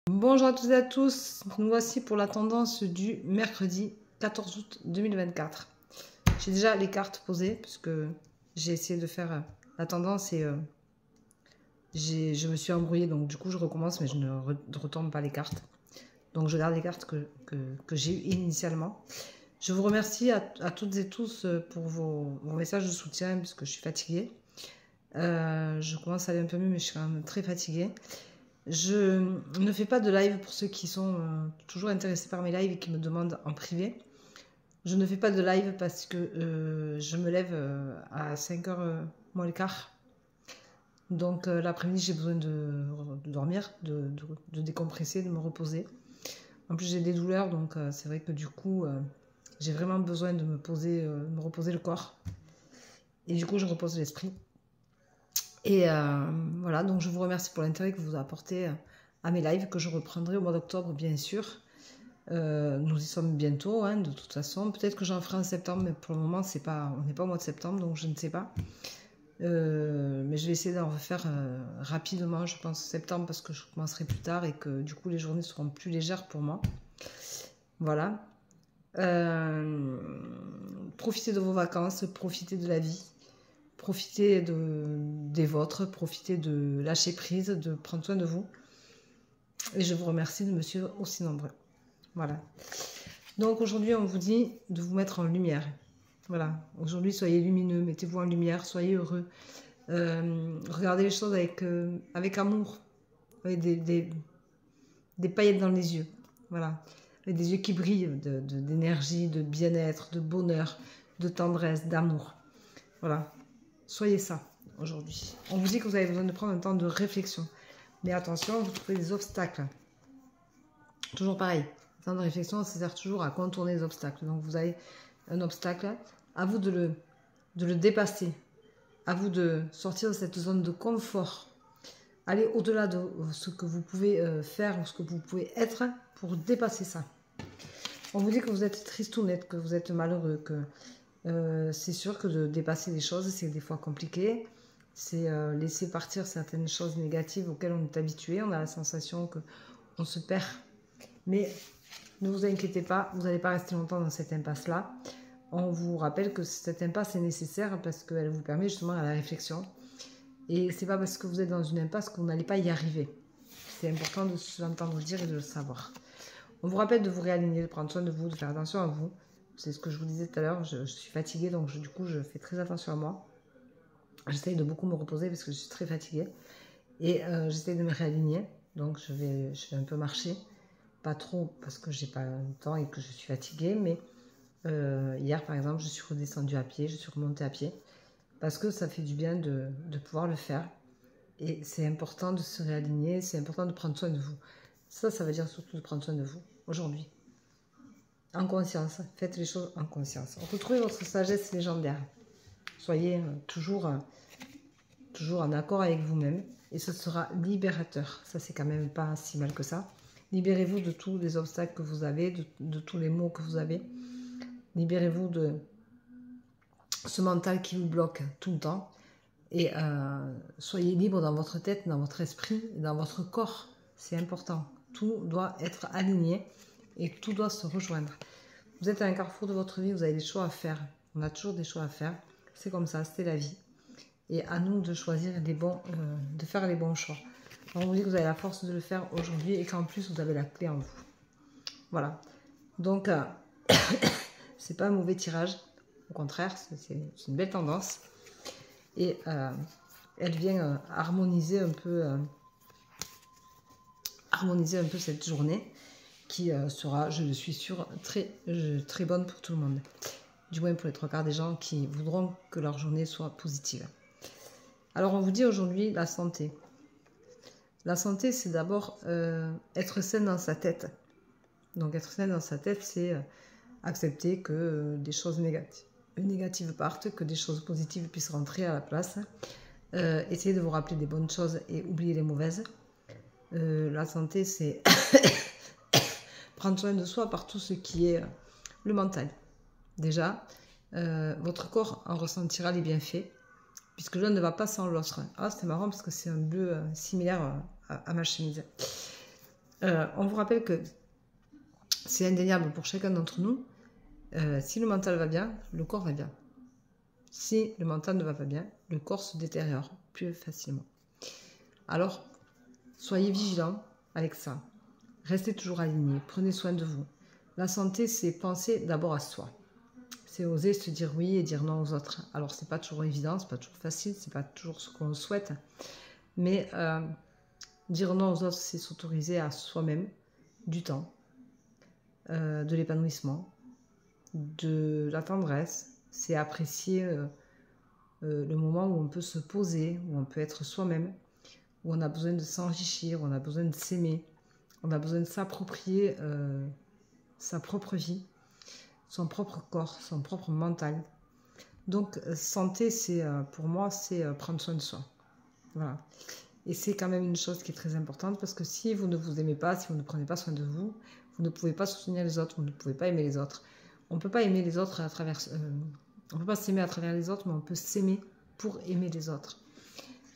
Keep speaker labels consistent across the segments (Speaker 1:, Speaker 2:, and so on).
Speaker 1: Bonjour à toutes et à tous, nous voici pour la tendance du mercredi 14 août 2024. J'ai déjà les cartes posées puisque j'ai essayé de faire la tendance et je me suis embrouillée, donc du coup je recommence mais je ne retourne pas les cartes. Donc je garde les cartes que j'ai eues initialement. Je vous remercie à toutes et tous pour vos messages de soutien puisque je suis fatiguée. Je commence à aller un peu mieux mais je suis quand même très fatiguée. Je ne fais pas de live pour ceux qui sont toujours intéressés par mes lives et qui me demandent en privé. Je ne fais pas de live parce que je me lève à 5h moins le quart. Donc l'après-midi, j'ai besoin de dormir, de décompresser, de me reposer. En plus, j'ai des douleurs, donc c'est vrai que du coup, j'ai vraiment besoin de me poser, me reposer le corps. Et du coup, je repose l'esprit. Et voilà, donc je vous remercie pour l'intérêt que vous apportez à mes lives, que je reprendrai au mois d'octobre, bien sûr. Nous y sommes bientôt, hein, de toute façon. Peut-être que j'en ferai en septembre, mais pour le moment, on n'est pas au mois de septembre, donc je ne sais pas. Mais je vais essayer d'en refaire rapidement, je pense, septembre, parce que je commencerai plus tard et que du coup, les journées seront plus légères pour moi. Voilà. Profitez de vos vacances, profitez de la vie. Profitez des vôtres, profitez de lâcher prise, de prendre soin de vous. Et je vous remercie de me suivre aussi nombreux. Voilà. Donc aujourd'hui, on vous dit de vous mettre en lumière. Voilà. Aujourd'hui, soyez lumineux, mettez-vous en lumière, soyez heureux. Regardez les choses avec amour, avec des paillettes dans les yeux. Voilà. Avec des yeux qui brillent d'énergie, de bien-être, de bonheur, de tendresse, d'amour. Voilà. Soyez ça aujourd'hui. On vous dit que vous avez besoin de prendre un temps de réflexion. Mais attention, vous trouvez des obstacles. Toujours pareil. Le temps de réflexion, ça sert toujours à contourner les obstacles. Donc vous avez un obstacle, à vous de le dépasser. À vous de sortir de cette zone de confort. Allez au-delà de ce que vous pouvez faire ou ce que vous pouvez être pour dépasser ça. On vous dit que vous êtes tristounette, que vous êtes malheureux, que c'est sûr que de dépasser les choses, c'est des fois compliqué. C'est laisser partir certaines choses négatives auxquelles on est habitué. On a la sensation qu'on se perd. Mais ne vous inquiétez pas, vous n'allez pas rester longtemps dans cette impasse-là. On vous rappelle que cette impasse est nécessaire parce qu'elle vous permet justement à la réflexion. Et c'est pas parce que vous êtes dans une impasse que vous n'allez pas y arriver. C'est important de l'entendre dire et de le savoir. On vous rappelle de vous réaligner, de prendre soin de vous, de faire attention à vous. C'est ce que je vous disais tout à l'heure, je suis fatiguée, donc du coup, je fais très attention à moi. J'essaye de beaucoup me reposer parce que je suis très fatiguée. Et j'essaye de me réaligner, donc je vais un peu marcher. Pas trop parce que j'ai pas le temps et que je suis fatiguée, mais hier, par exemple, je suis redescendue à pied, je suis remontée à pied, parce que ça fait du bien de pouvoir le faire. Et c'est important de se réaligner, c'est important de prendre soin de vous. Ça veut dire surtout de prendre soin de vous, aujourd'hui. En conscience, faites les choses en conscience. Retrouvez votre sagesse légendaire. Soyez toujours en accord avec vous-même. Et ce sera libérateur. Ça, c'est quand même pas si mal que ça. Libérez-vous de tous les obstacles que vous avez, de tous les maux que vous avez. Libérez-vous de ce mental qui vous bloque tout le temps. Et soyez libre dans votre tête, dans votre esprit, dans votre corps. C'est important. Tout doit être aligné et tout doit se rejoindre. Vous êtes à un carrefour de votre vie, vous avez des choix à faire. On a toujours des choix à faire. C'est comme ça, c'est la vie. Et à nous de choisir de faire les bons choix. On vous dit que vous avez la force de le faire aujourd'hui et qu'en plus vous avez la clé en vous. Voilà. Donc, c'est pas un mauvais tirage. Au contraire, c'est une belle tendance. Et elle vient harmoniser un peu cette journée qui sera, je le suis sûre, très bonne pour tout le monde. Du moins pour les 3/4 des gens qui voudront que leur journée soit positive. Alors on vous dit aujourd'hui la santé. La santé, c'est d'abord être sain dans sa tête. Donc être sain dans sa tête, c'est accepter que des choses négatives partent, que des choses positives puissent rentrer à la place. Essayez de vous rappeler des bonnes choses et oublier les mauvaises. La santé, c'est prendre soin de soi par tout ce qui est le mental. Déjà, votre corps en ressentira les bienfaits, puisque l'un ne va pas sans l'autre. Ah, c'est marrant parce que c'est un bleu similaire à ma chemise. On vous rappelle que c'est indéniable pour chacun d'entre nous. Si le mental va bien, le corps va bien. Si le mental ne va pas bien, le corps se détériore plus facilement. Alors, soyez vigilants avec ça. Restez toujours alignés. Prenez soin de vous. La santé, c'est penser d'abord à soi. C'est oser se dire oui et dire non aux autres. Alors, c'est pas toujours évident, c'est pas toujours facile, c'est pas toujours ce qu'on souhaite. Mais dire non aux autres, c'est s'autoriser à soi-même du temps, de l'épanouissement, de la tendresse. C'est apprécier le moment où on peut se poser, où on peut être soi-même, où on a besoin de s'enrichir, où on a besoin de s'aimer, on a besoin de s'approprier sa propre vie, son propre corps, son propre mental. Donc, santé, c'est pour moi, c'est prendre soin de soi. Voilà. Et c'est quand même une chose qui est très importante parce que si vous ne vous aimez pas, si vous ne prenez pas soin de vous, vous ne pouvez pas soutenir les autres, vous ne pouvez pas aimer les autres. On ne peut pas aimer les autres à travers... on ne peut pas s'aimer à travers les autres, mais on peut s'aimer pour aimer les autres.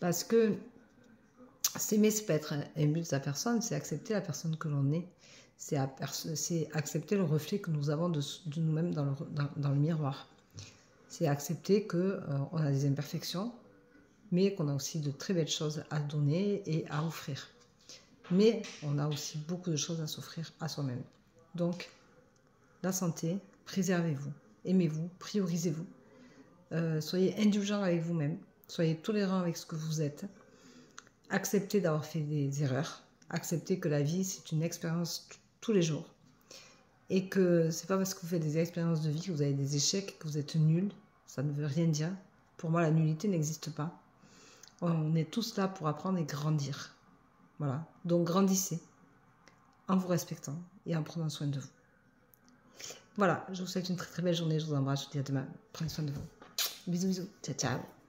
Speaker 1: Parce que s'aimer, c'est pas être un but de sa personne, c'est accepter la personne que l'on est. C'est accepter le reflet que nous avons de nous-mêmes dans le miroir. C'est accepter qu'on a des imperfections, mais qu'on a aussi de très belles choses à donner et à offrir. Mais on a aussi beaucoup de choses à s'offrir à soi-même. Donc, la santé, préservez-vous, aimez-vous, priorisez-vous. Soyez indulgents avec vous-même, soyez tolérants avec ce que vous êtes. Acceptez d'avoir fait des erreurs. Acceptez que la vie, c'est une expérience tous les jours. Et que c'est pas parce que vous faites des expériences de vie que vous avez des échecs, que vous êtes nul. Ça ne veut rien dire. Pour moi, la nullité n'existe pas. On est tous là pour apprendre et grandir. Voilà. Donc grandissez en vous respectant et en prenant soin de vous. Voilà. Je vous souhaite une très très belle journée. Je vous embrasse. Je vous dis à demain. Prenez soin de vous. Bisous, bisous. Ciao, ciao.